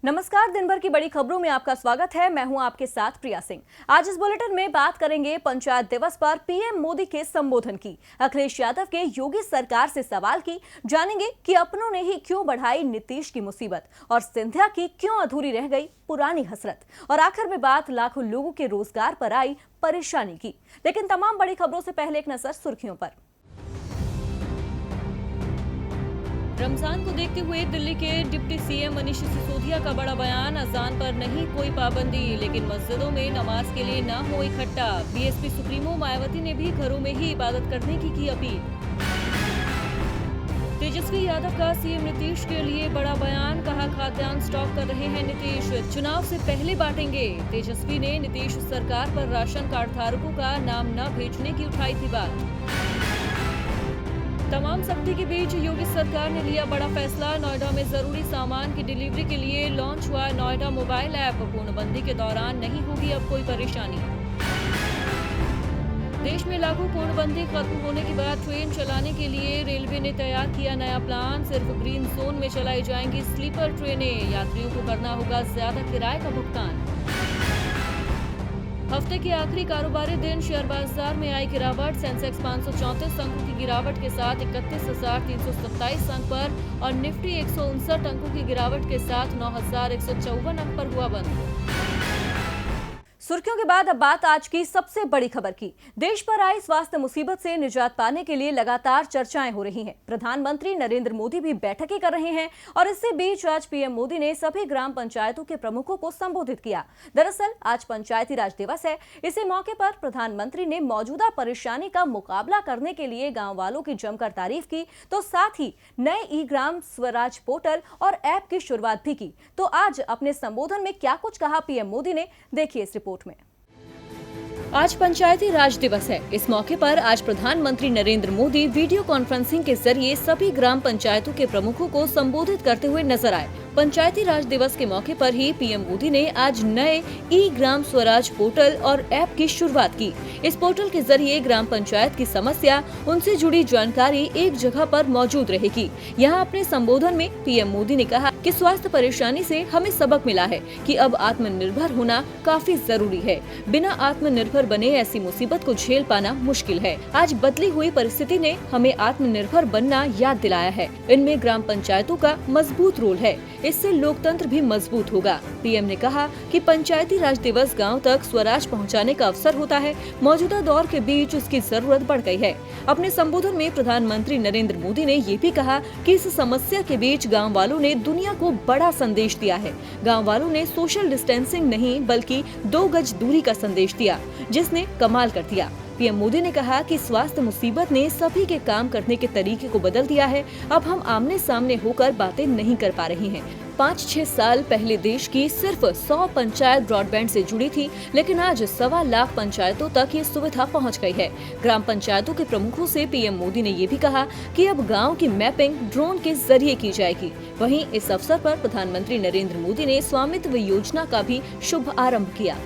नमस्कार। दिन भर की बड़ी खबरों में आपका स्वागत है। मैं हूं आपके साथ प्रिया सिंह। आज इस बुलेटिन में बात करेंगे पंचायत दिवस पर पीएम मोदी के संबोधन की, अखिलेश यादव के योगी सरकार से सवाल की, जानेंगे कि अपनों ने ही क्यों बढ़ाई नीतीश की मुसीबत और सिंधिया की क्यों अधूरी रह गई पुरानी हसरत, और आखिर में बात लाखों लोगों के रोजगार पर आई परेशानी की। लेकिन तमाम बड़ी खबरों से पहले एक नजर सुर्खियों पर। रमजान को देखते हुए दिल्ली के डिप्टी सीएम मनीष सिसोदिया का बड़ा बयान, अजान पर नहीं कोई पाबंदी, लेकिन मस्जिदों में नमाज के लिए न हो इकट्ठा। बीएसपी सुप्रीमो मायावती ने भी घरों में ही इबादत करने की अपील। तेजस्वी यादव का सीएम नीतीश के लिए बड़ा बयान, कहा खाद्यान्न स्टॉक कर रहे हैं नीतीश, चुनाव से पहले बांटेंगे। तेजस्वी ने नीतीश सरकार पर राशन कार्ड धारकों का नाम न भेजने की उठाई थी बात। तमाम सख्ती के बीच योगी सरकार ने लिया बड़ा फैसला, नोएडा में जरूरी सामान की डिलीवरी के लिए लॉन्च हुआ नोएडा मोबाइल ऐप। पूर्णबंदी के दौरान नहीं होगी अब कोई परेशानी। देश में लागू पूर्णबंदी खत्म होने के बाद ट्रेन चलाने के लिए रेलवे ने तैयार किया नया प्लान, सिर्फ ग्रीन जोन में चलाई जाएंगी स्लीपर ट्रेनें, यात्रियों को करना होगा ज्यादा किराए का भुगतान। हफ्ते के आखिरी कारोबारी दिन शेयर बाजार में आई गिरावट, सेंसेक्स 534 अंकों की गिरावट के साथ 31,327 अंक पर और निफ्टी 159 अंकों की गिरावट के साथ 9,154 अंक पर हुआ बंद। सुर्खियों के बाद अब बात आज की सबसे बड़ी खबर की। देश पर आई स्वास्थ्य मुसीबत से निजात पाने के लिए लगातार चर्चाएं हो रही हैं। प्रधानमंत्री नरेंद्र मोदी भी बैठकें कर रहे हैं और इसी बीच आज पीएम मोदी ने सभी ग्राम पंचायतों के प्रमुखों को संबोधित किया। दरअसल आज पंचायती राज दिवस है। इसी मौके पर प्रधानमंत्री ने मौजूदा परेशानी का मुकाबला करने के लिए गाँव वालों की जमकर तारीफ की, तो साथ ही नए ई ग्राम स्वराज पोर्टल और ऐप की शुरुआत भी की। तो आज अपने संबोधन में क्या कुछ कहा पीएम मोदी ने, देखिए इस रिपोर्ट में। आज पंचायती राज दिवस है। इस मौके पर आज प्रधानमंत्री नरेंद्र मोदी वीडियो कॉन्फ्रेंसिंग के जरिए सभी ग्राम पंचायतों के प्रमुखों को संबोधित करते हुए नजर आए। पंचायती राज दिवस के मौके पर ही पीएम मोदी ने आज नए ई ग्राम स्वराज पोर्टल और ऐप की शुरुआत की। इस पोर्टल के जरिए ग्राम पंचायत की समस्या, उनसे जुड़ी जानकारी एक जगह पर मौजूद रहेगी। यहाँ अपने संबोधन में पीएम मोदी ने कहा कि स्वास्थ्य परेशानी से हमें सबक मिला है कि अब आत्मनिर्भर होना काफी जरूरी है। बिना आत्मनिर्भर बने ऐसी मुसीबत को झेल पाना मुश्किल है। आज बदली हुई परिस्थिति ने हमें आत्मनिर्भर बनना याद दिलाया है। इनमें ग्राम पंचायतों का मजबूत रोल है, इससे लोकतंत्र भी मजबूत होगा। पीएम ने कहा कि पंचायती राज दिवस गांव तक स्वराज पहुंचाने का अवसर होता है। मौजूदा दौर के बीच उसकी जरूरत बढ़ गई है। अपने संबोधन में प्रधानमंत्री नरेंद्र मोदी ने ये भी कहा कि इस समस्या के बीच गांव वालों ने दुनिया को बड़ा संदेश दिया है। गांव वालों ने सोशल डिस्टेंसिंग नहीं बल्कि 2 गज दूरी का संदेश दिया, जिसने कमाल कर दिया। पीएम मोदी ने कहा कि स्वास्थ्य मुसीबत ने सभी के काम करने के तरीके को बदल दिया है। अब हम आमने सामने होकर बातें नहीं कर पा रहे हैं। 5-6 साल पहले देश की सिर्फ 100 पंचायत ब्रॉडबैंड से जुड़ी थी, लेकिन आज 1.25 लाख पंचायतों तक ये सुविधा पहुंच गई है। ग्राम पंचायतों के प्रमुखों से पीएम मोदी ने ये भी कहा कि अब गांव की मैपिंग ड्रोन के जरिए की जाएगी। वहीं इस अवसर पर प्रधानमंत्री नरेंद्र मोदी ने स्वामित्व योजना का भी शुभ आरंभ किया।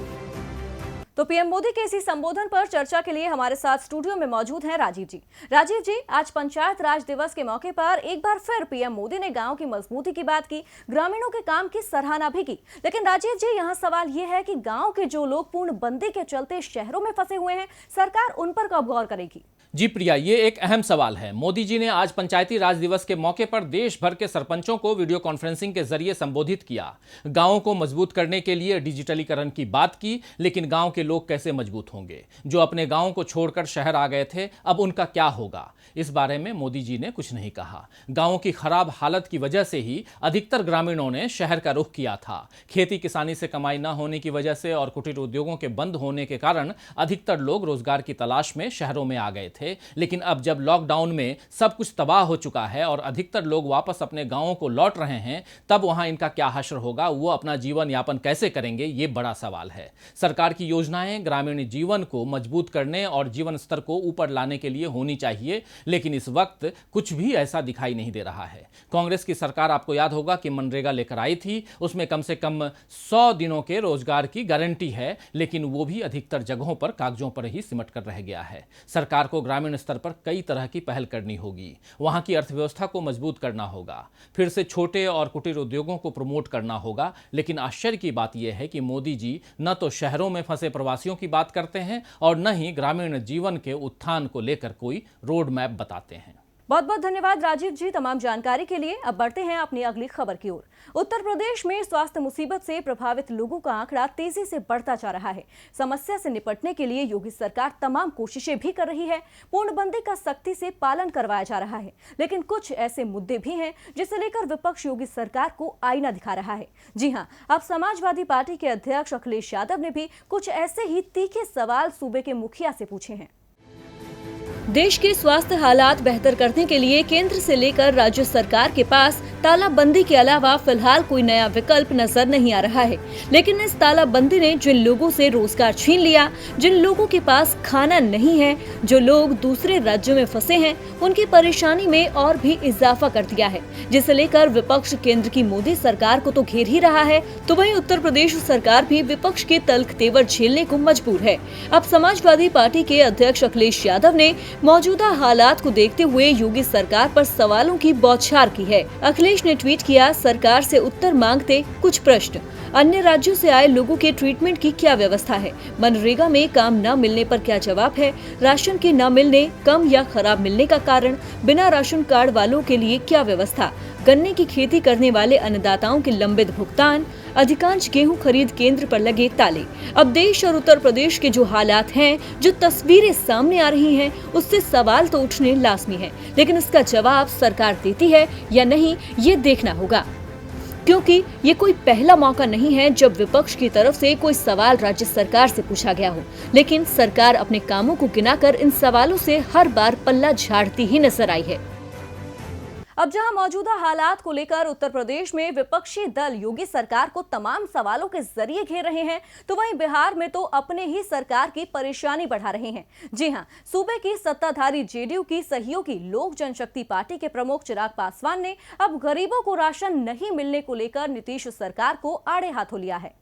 तो पीएम मोदी के इसी संबोधन पर चर्चा के लिए हमारे साथ स्टूडियो में मौजूद हैं राजीव जी। राजीव जी, आज पंचायत राज दिवस के मौके पर एक बार फिर पीएम मोदी ने गांव की मजबूती की बात की, ग्रामीणों के काम की सराहना भी की। लेकिन राजीव जी, यहाँ सवाल ये है कि गांव के जो लोग पूर्णबंदी के चलते शहरों में फंसे हुए हैं, सरकार उन पर कब गौर करेगी? जी प्रिया, ये एक अहम सवाल है। मोदी जी ने आज पंचायती राज दिवस के मौके पर देश भर के सरपंचों को वीडियो कॉन्फ्रेंसिंग के जरिए संबोधित किया। गांवों को मजबूत करने के लिए डिजिटलीकरण की बात की, लेकिन गांव के लोग कैसे मजबूत होंगे? जो अपने गांव को छोड़कर शहर आ गए थे, अब उनका क्या होगा? इस बारे में मोदी जी ने कुछ नहीं कहा। गांवों की खराब हालत की वजह से ही अधिकतर ग्रामीणों ने शहर का रुख किया था। खेती किसानी से कमाई न होने की वजह से और कुटीर उद्योगों के बंद होने के कारण अधिकतर लोग रोजगार की तलाश में शहरों में आ गए थे। लेकिन अब जब लॉकडाउन में सब कुछ तबाह हो चुका है और अधिकतर लोग वापस अपने गांवों को लौट रहे हैं, तब वहां इनका क्या हश्र होगा? वो अपना जीवन यापन कैसे करेंगे? ये बड़ा सवाल है। सरकार की योजनाएं ग्रामीण जीवन को मजबूत करने और जीवन स्तर को ऊपर लाने के लिए होनी चाहिए, लेकिन इस वक्त कुछ भी ऐसा दिखाई नहीं दे रहा है। कांग्रेस की सरकार, आपको याद होगा कि मनरेगा लेकर आई थी, उसमें कम से कम 100 दिनों के रोजगार की गारंटी है, लेकिन वो भी अधिकतर जगहों पर कागजों पर ही सिमट कर रह गया है। सरकार को ग्रामीण स्तर पर कई तरह की पहल करनी होगी। वहां की अर्थव्यवस्था को मजबूत करना होगा, फिर से छोटे और कुटीर उद्योगों को प्रमोट करना होगा। लेकिन आश्चर्य की बात यह है कि मोदी जी न तो शहरों में फंसे प्रवासियों की बात करते हैं और न ही ग्रामीण जीवन के उत्थान को लेकर कोई रोड मैप बताते हैं। बहुत बहुत धन्यवाद राजीव जी तमाम जानकारी के लिए। अब बढ़ते हैं अपनी अगली खबर की ओर। उत्तर प्रदेश में स्वास्थ्य मुसीबत से प्रभावित लोगों का आंकड़ा तेजी से बढ़ता जा रहा है। समस्या से निपटने के लिए योगी सरकार तमाम कोशिशें भी कर रही है। पूर्णबंदी का सख्ती से पालन करवाया जा रहा है, लेकिन कुछ ऐसे मुद्दे भी हैं जिसे लेकर विपक्ष योगी सरकार को आईना दिखा रहा है। जी हां, अब समाजवादी पार्टी के अध्यक्ष अखिलेश यादव ने भी कुछ ऐसे ही तीखे सवाल सूबे के मुखिया से पूछे हैं। देश के स्वास्थ्य हालात बेहतर करने के लिए केंद्र से लेकर राज्य सरकार के पास तालाबंदी के अलावा फिलहाल कोई नया विकल्प नजर नहीं आ रहा है। लेकिन इस तालाबंदी ने जिन लोगों से रोजगार छीन लिया, जिन लोगों के पास खाना नहीं है, जो लोग दूसरे राज्यों में फंसे हैं, उनकी परेशानी में और भी इजाफा कर दिया है, जिसे लेकर विपक्ष केंद्र की मोदी सरकार को तो घेर ही रहा है, तो वहीं उत्तर प्रदेश सरकार भी विपक्ष के तल्ख तेवर झेलने को मजबूर है। अब समाजवादी पार्टी के अध्यक्ष अखिलेश यादव ने मौजूदा हालात को देखते हुए योगी सरकार पर सवालों की बौछार की है। अखिलेश ने ट्वीट किया, सरकार से उत्तर मांगते कुछ प्रश्न। अन्य राज्यों से आए लोगों के ट्रीटमेंट की क्या व्यवस्था है? मनरेगा में काम न मिलने पर क्या जवाब है? राशन के न मिलने, कम या खराब मिलने का कारण? बिना राशन कार्ड वालों के लिए क्या व्यवस्था? गन्ने की खेती करने वाले अन्नदाताओं के लंबित भुगतान? अधिकांश गेहूं खरीद केंद्र पर लगे ताले। अब देश और उत्तर प्रदेश के जो हालात हैं, जो तस्वीरें सामने आ रही हैं, उससे सवाल तो उठने लाजमी है, लेकिन इसका जवाब सरकार देती है या नहीं, ये देखना होगा। क्योंकि ये कोई पहला मौका नहीं है जब विपक्ष की तरफ से कोई सवाल राज्य सरकार से पूछा गया हो, लेकिन सरकार अपने कामों को गिनाकर इन सवालों से हर बार पल्ला झाड़ती ही नजर आई है। अब जहां मौजूदा हालात को लेकर उत्तर प्रदेश में विपक्षी दल योगी सरकार को तमाम सवालों के जरिए घेर रहे हैं, तो वहीं बिहार में तो अपने ही सरकार की परेशानी बढ़ा रहे हैं। जी हां, सूबे की सत्ताधारी जेडीयू की सहयोगी लोक जनशक्ति पार्टी के प्रमुख चिराग पासवान ने अब गरीबों को राशन नहीं मिलने को लेकर नीतीश सरकार को आड़े हाथों लिया है।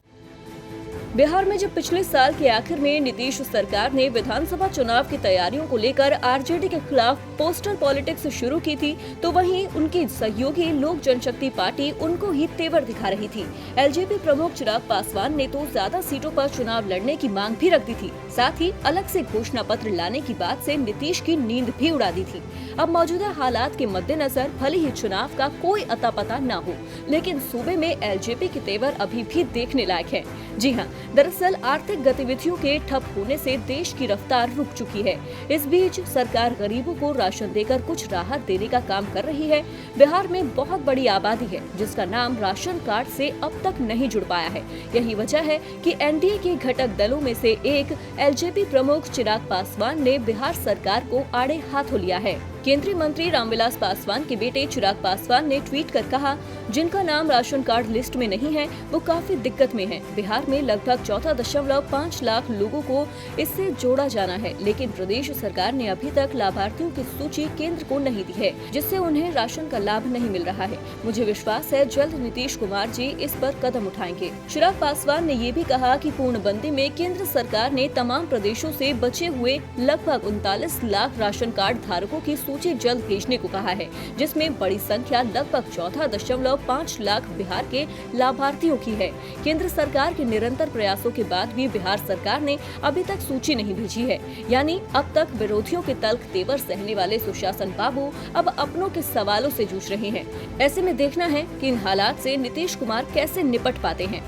बिहार में जब पिछले साल के आखिर में नीतीश सरकार ने विधानसभा चुनाव की तैयारियों को लेकर आरजेडी के खिलाफ पोस्टर पॉलिटिक्स शुरू की थी, तो वहीं उनकी सहयोगी लोक जनशक्ति पार्टी उनको ही तेवर दिखा रही थी। एलजेपी प्रमुख चिराग पासवान ने तो ज्यादा सीटों पर चुनाव लड़ने की मांग भी रख दी थी, साथ ही अलग से घोषणा पत्र लाने की बात से नीतीश की नींद भी उड़ा दी थी। अब मौजूदा हालात के मद्देनजर भले ही चुनाव का कोई अता पता न हो, लेकिन सूबे में एलजेपी के तेवर अभी भी देखने लायक है। जी हाँ, दरअसल आर्थिक गतिविधियों के ठप होने से देश की रफ्तार रुक चुकी है। इस बीच सरकार गरीबों को राशन देकर कुछ राहत देने का काम कर रही है। बिहार में बहुत बड़ी आबादी है जिसका नाम राशन कार्ड से अब तक नहीं जुड़ पाया है। यही वजह है कि एनडीए के घटक दलों में से एक एलजेपी प्रमुख चिराग पासवान ने बिहार सरकार को आड़े हाथों लिया है। केंद्रीय मंत्री रामविलास पासवान के बेटे चिराग पासवान ने ट्वीट कर कहा, जिनका नाम राशन कार्ड लिस्ट में नहीं है वो काफी दिक्कत में है। बिहार में लगभग 14.5 लाख लोगों को इससे जोड़ा जाना है, लेकिन प्रदेश सरकार ने अभी तक लाभार्थियों की सूची केंद्र को नहीं दी है, जिससे उन्हें राशन का लाभ नहीं मिल रहा है। मुझे विश्वास है जल्द नीतीश कुमार जी इस पर कदम उठाएंगे। चिराग पासवान ने ये भी कहा कि पूर्णबंदी में केंद्र सरकार ने तमाम प्रदेशों से बचे हुए लगभग 39 लाख राशन कार्ड धारकों की सूची जल्द भेजने को कहा है, जिसमें बड़ी संख्या लगभग 14.5 लाख बिहार के लाभार्थियों की है। केंद्र सरकार के निरंतर प्रयासों के बाद भी बिहार सरकार ने अभी तक सूची नहीं भेजी है, यानी अब तक विरोधियों के तल्ख तेवर सहने वाले सुशासन बाबू अब अपनों के सवालों से जूझ रहे हैं। ऐसे में देखना है कि इन हालात से नीतीश कुमार कैसे निपट पाते हैं।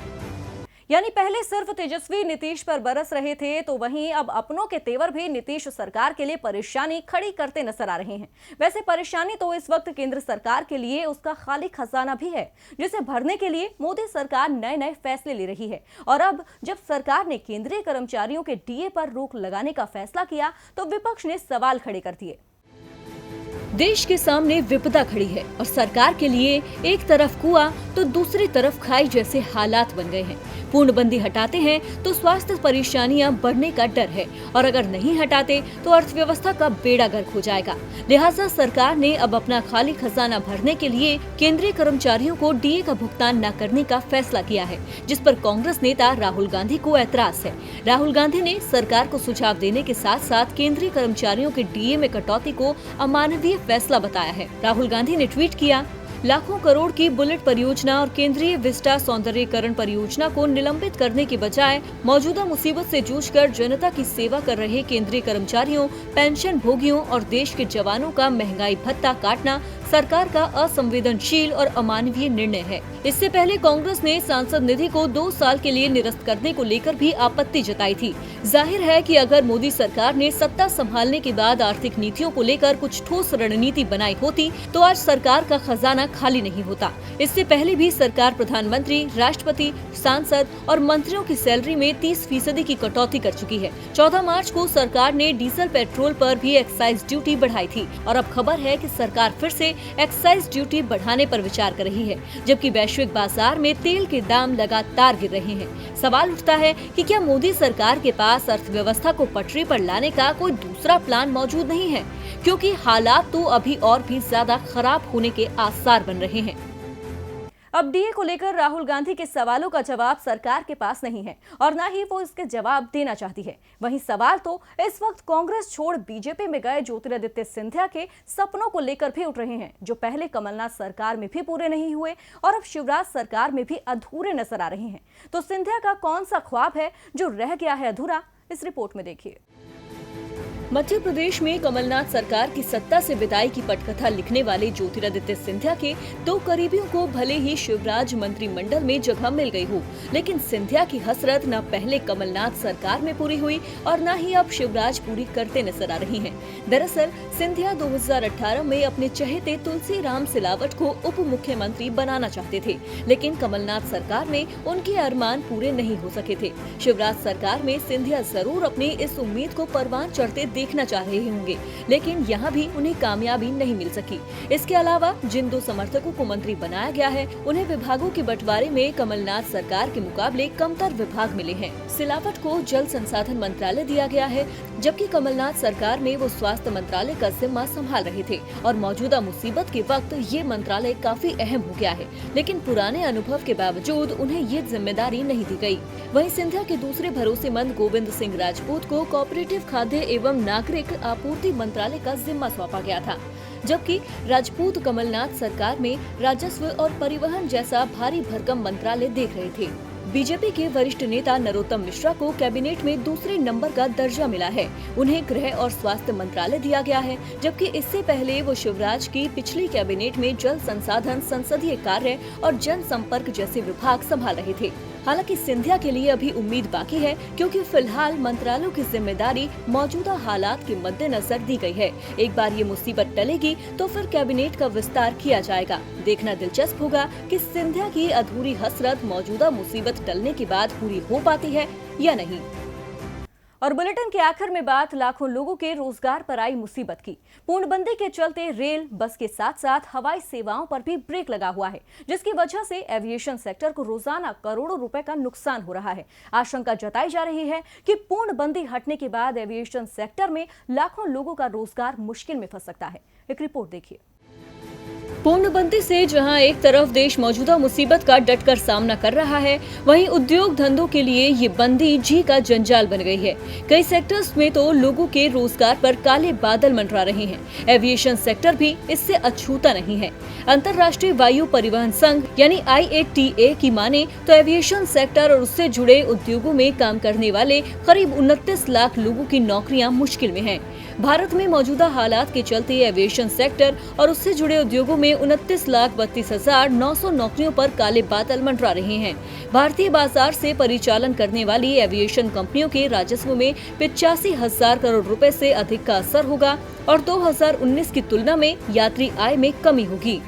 यानी पहले सिर्फ तेजस्वी नीतीश पर बरस रहे थे, तो वहीं अब अपनों के तेवर भी नीतीश सरकार के लिए परेशानी खड़ी करते नजर आ रहे हैं। वैसे परेशानी तो इस वक्त केंद्र सरकार के लिए उसका खाली खजाना भी है, जिसे भरने के लिए मोदी सरकार नए नए फैसले ले रही है। और अब जब सरकार ने केंद्रीय कर्मचारियों के डीए पर रोक लगाने का फैसला किया, तो विपक्ष ने सवाल खड़े कर दिए। देश के सामने विपदा खड़ी है और सरकार के लिए एक तरफ कुआं तो दूसरी तरफ खाई जैसे हालात बन गए हैं। पूर्णबंदी हटाते हैं तो स्वास्थ्य परेशानियां बढ़ने का डर है और अगर नहीं हटाते तो अर्थव्यवस्था का बेड़ा गर्क हो जाएगा। लिहाजा सरकार ने अब अपना खाली खजाना भरने के लिए केंद्रीय कर्मचारियों को डीए का भुगतान न करने का फैसला किया है, जिस पर कांग्रेस नेता राहुल गांधी को ऐतराज है। राहुल गांधी ने सरकार को सुझाव देने के साथ साथ केंद्रीय कर्मचारियों के डीए में कटौती को अमानवीय फैसला बताया है। राहुल गांधी ने ट्वीट किया, लाखों करोड़ की बुलेट परियोजना और केंद्रीय विस्टा सौंदर्यीकरण परियोजना को निलंबित करने के बजाय मौजूदा मुसीबत से जूझकर जनता की सेवा कर रहे केंद्रीय कर्मचारियों, पेंशन भोगियों और देश के जवानों का महंगाई भत्ता काटना सरकार का असंवेदनशील और अमानवीय निर्णय है। इससे पहले कांग्रेस ने सांसद निधि को 2 साल के लिए निरस्त करने को लेकर भी आपत्ति जताई थी। जाहिर है कि अगर मोदी सरकार ने सत्ता संभालने के बाद आर्थिक नीतियों को लेकर कुछ ठोस रणनीति बनाई होती तो आज सरकार का खजाना खाली नहीं होता। इससे पहले भी सरकार प्रधानमंत्री, राष्ट्रपति, सांसद और मंत्रियों की सैलरी में 30% की कटौती कर चुकी है। 14 मार्च को सरकार ने डीजल पेट्रोल पर भी एक्साइज ड्यूटी बढ़ाई थी और अब खबर है कि सरकार फिर से एक्साइज ड्यूटी बढ़ाने पर विचार कर रही है, जबकि वैश्विक बाजार में तेल के दाम लगातार गिर रहे हैं। सवाल उठता है कि क्या मोदी सरकार के पास अर्थव्यवस्था को पटरी पर लाने का कोई दूसरा प्लान मौजूद नहीं है, क्योंकि हालात तो अभी और भी ज्यादा खराब होने के आसार बन रहे हैं। अब डीए को लेकर राहुल गांधी के सवालों का जवाब सरकार के पास नहीं है और न ही वो इसके जवाब देना चाहती है। वहीं सवाल तो इस वक्त कांग्रेस छोड़ बीजेपी में गए ज्योतिरादित्य सिंधिया के सपनों को लेकर भी उठ रहे हैं, जो पहले कमलनाथ सरकार में भी पूरे नहीं हुए और अब शिवराज सरकार में भी अधूरे नजर आ रहे हैं। तो सिंधिया का कौन सा ख्वाब है जो रह गया है अधूरा, इस रिपोर्ट में देखिए। मध्य प्रदेश में कमलनाथ सरकार की सत्ता से विदाई की पटकथा लिखने वाले ज्योतिरादित्य सिंधिया के 2 करीबियों को भले ही शिवराज मंत्रिमंडल में जगह मिल गई हो, लेकिन सिंधिया की हसरत न पहले कमलनाथ सरकार में पूरी हुई और न ही अब शिवराज पूरी करते नजर आ रही हैं। दरअसल सिंधिया 2018 में अपने चहेते तुलसीराम सिलावट को उप मुख्यमंत्री बनाना चाहते थे, लेकिन कमलनाथ सरकार में उनके अरमान पूरे नहीं हो सके थे। शिवराज सरकार में सिंधिया जरूर अपनी इस उम्मीद को परवान चढ़ते देखना चाह रहे होंगे, लेकिन यहाँ भी उन्हें कामयाबी नहीं मिल सकी। इसके अलावा जिन 2 समर्थकों को मंत्री बनाया गया है, उन्हें विभागों के बंटवारे में कमलनाथ सरकार के मुकाबले कमतर विभाग मिले हैं। सिलावट को जल संसाधन मंत्रालय दिया गया है, जबकि कमलनाथ सरकार में वो स्वास्थ्य मंत्रालय का जिम्मा संभाल रहे थे और मौजूदा मुसीबत के वक्त ये मंत्रालय काफी अहम हो गया है, लेकिन पुराने अनुभव के बावजूद उन्हें ये जिम्मेदारी नहीं दी गई। वहीं सिंधिया के दूसरे भरोसेमंद गोविंद सिंह राजपूत को कोऑपरेटिव खाद्य एवं नागरिक आपूर्ति मंत्रालय का जिम्मा सौंपा गया था, जबकि राजपूत कमलनाथ सरकार में राजस्व और परिवहन जैसा भारी भरकम मंत्रालय देख रहे थे। बीजेपी के वरिष्ठ नेता नरोत्तम मिश्रा को कैबिनेट में दूसरे नंबर का दर्जा मिला है। उन्हें गृह और स्वास्थ्य मंत्रालय दिया गया है, जबकि इससे पहले वो शिवराज की पिछली कैबिनेट में जल संसाधन, संसदीय कार्य और जनसंपर्क जैसे विभाग संभाल रहे थे। हालांकि सिंधिया के लिए अभी उम्मीद बाकी है, क्योंकि फिलहाल मंत्रालयों की जिम्मेदारी मौजूदा हालात के मद्देनजर दी गई है। एक बार ये मुसीबत टलेगी तो फिर कैबिनेट का विस्तार किया जाएगा। देखना दिलचस्प होगा कि सिंधिया की अधूरी हसरत मौजूदा मुसीबत टलने के बाद पूरी हो पाती है या नहीं। और बुलेटिन के आखिर में बात लाखों लोगों के रोजगार पर आई मुसीबत की। पूर्णबंदी के चलते रेल, बस के साथ साथ हवाई सेवाओं पर भी ब्रेक लगा हुआ है, जिसकी वजह से एविएशन सेक्टर को रोजाना करोड़ों रुपए का नुकसान हो रहा है। आशंका जताई जा रही है कि पूर्णबंदी हटने के बाद एविएशन सेक्टर में लाखों लोगों का रोजगार मुश्किल में फंस सकता है। एक रिपोर्ट देखिए। पूर्णबंदी से जहां एक तरफ देश मौजूदा मुसीबत का डटकर सामना कर रहा है, वहीं उद्योग धंधों के लिए ये बंदी जी का जंजाल बन गई है। कई सेक्टर्स में तो लोगों के रोजगार पर काले बादल मंडरा रहे हैं। एविएशन सेक्टर भी इससे अछूता नहीं है। अंतर्राष्ट्रीय वायु परिवहन संघ यानी IATA की माने तो एविएशन सेक्टर और उससे जुड़े उद्योगों में काम करने वाले करीब 29 लाख लोगों की नौकरियां मुश्किल में हैं। भारत में मौजूदा हालात के चलते एविएशन सेक्टर और उससे जुड़े उद्योगों में 29,32,900 नौकरियों पर काले बादल मंडरा रहे हैं। भारतीय बाजार से परिचालन करने वाली एविएशन कंपनियों के राजस्व में 85,000 करोड़ रुपए से अधिक का असर होगा और 2019 की तुलना में यात्री आय में कमी होगी।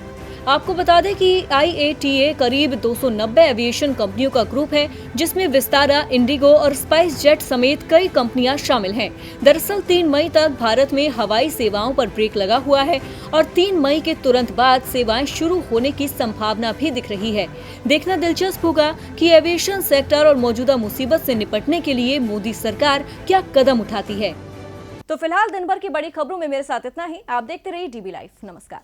आपको बता दें कि IATA करीब 290 एविएशन कंपनियों का ग्रुप है, जिसमें विस्तारा, इंडिगो और स्पाइस जेट समेत कई कंपनियां शामिल हैं। दरअसल 3 मई तक भारत में हवाई सेवाओं पर ब्रेक लगा हुआ है और 3 मई के तुरंत बाद सेवाएं शुरू होने की संभावना भी दिख रही है। देखना दिलचस्प होगा कि एविएशन सेक्टर और मौजूदा मुसीबत से निपटने के लिए मोदी सरकार क्या कदम उठाती है। तो फिलहाल दिन भर की बड़ी खबरों में मेरे साथ इतना ही। आप देखते रहिए DB लाइव। नमस्कार।